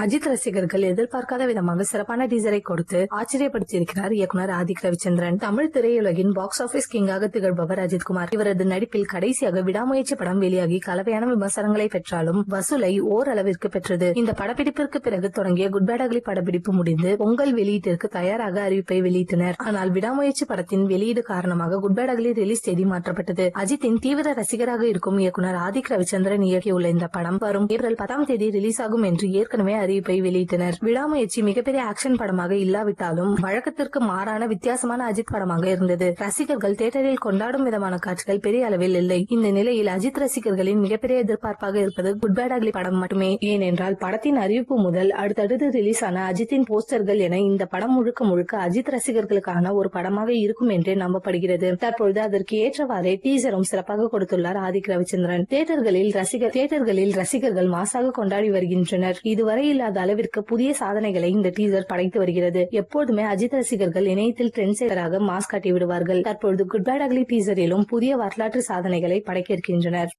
அஜித் ரசிகர்கள் எதிர்பார்க்காத விதமாக சிறப்பான டீசரை கொடுத்து ஆச்சரியப்படுத்தியிருக்கிறார் இயக்குனர் ஆதிக் ரவிச்சந்திரன். தமிழ் திரையுலகின் பாக்ஸ் ஆபீஸ் கிங்காக திகழ்பவர் அஜித்குமார். இவரது நடிப்பில் கடைசியாக விடாமுயற்சி படம் வெளியாகி கலவையான விமர்சனங்களை பெற்றாலும் வசூலை ஓரளவிற்கு பெற்றது. இந்த படப்பிடிப்பிற்கு பிறகு தொடங்கிய குட் பேட் அக்லி படப்பிடிப்பு முடிந்து பொங்கல் வெளியீட்டிற்கு தயாராக அறிவிப்பை வெளியிட்டனர். ஆனால் விடாமுயற்சி படத்தின் வெளியீடு காரணமாக குட் பேட் அக்லி ரிலீஸ் தேதி மாற்றப்பட்டது. அஜித்தின் தீவிர ரசிகராக இருக்கும் இயக்குனர் ஆதிக் ரவிச்சந்திரன் இயக்கியுள்ள இந்த படம் வரும் ஏப்ரல் 10ஆம் தேதி ரிலீஸ் ஆகும் என்று ஏற்கனவே அறிவிப்பை வெளியிட்டனர். விடாமுயற்சி மிகப்பெரிய ஆக்ஷன் படமாக இல்லாவிட்டாலும் வழக்கத்திற்கு மாறான வித்தியாசமான அஜித் படமாக இருந்தது. ரசிகர்கள் தியேட்டரில் கொண்டாடும் விதமான காட்சிகள் பெரிய அளவில் இல்லை. இந்த நிலையில் அஜித் ரசிகர்களின் மிகப்பெரிய எதிர்பார்ப்பாக இருப்பது குட் பேட் அக்லி படம் மட்டுமே. ஏனென்றால் படத்தின் அறிவிப்பு முதல் அடுத்தடுத்து ரிலீஸ் ஆன அஜித்தின் போஸ்டர்கள் என இந்த படம் முழுக்க முழுக்க அஜித் ரசிகர்களுக்கான ஒரு படமாக இருக்கும் என்றே நம்பப்படுகிறது. தற்பொழுது அதற்கு ஏற்றவாறே டீசரும் சிறப்பாக கொடுத்துள்ளார் ஆதிக் ரவிச்சந்திரன். தியேட்டர்களில் ரசிகர்கள் மாசாக கொண்டாடி வருகின்றனர். இதுவரை இல்லாத அளவிற்கு புதிய சாதனைகளை இந்த டீசர் படைத்து வருகிறது. எப்போதுமே அஜித் ரசிகர்கள் இணையத்தில் ட்ரெண்ட் செட்டராக மாஸ் காட்டி விடுவார்கள். தற்பொழுது குட் பேட் அக்லி டீசரிலும் புதிய வரலாற்று சாதனைகளை படைக்க இருக்கின்றனர்.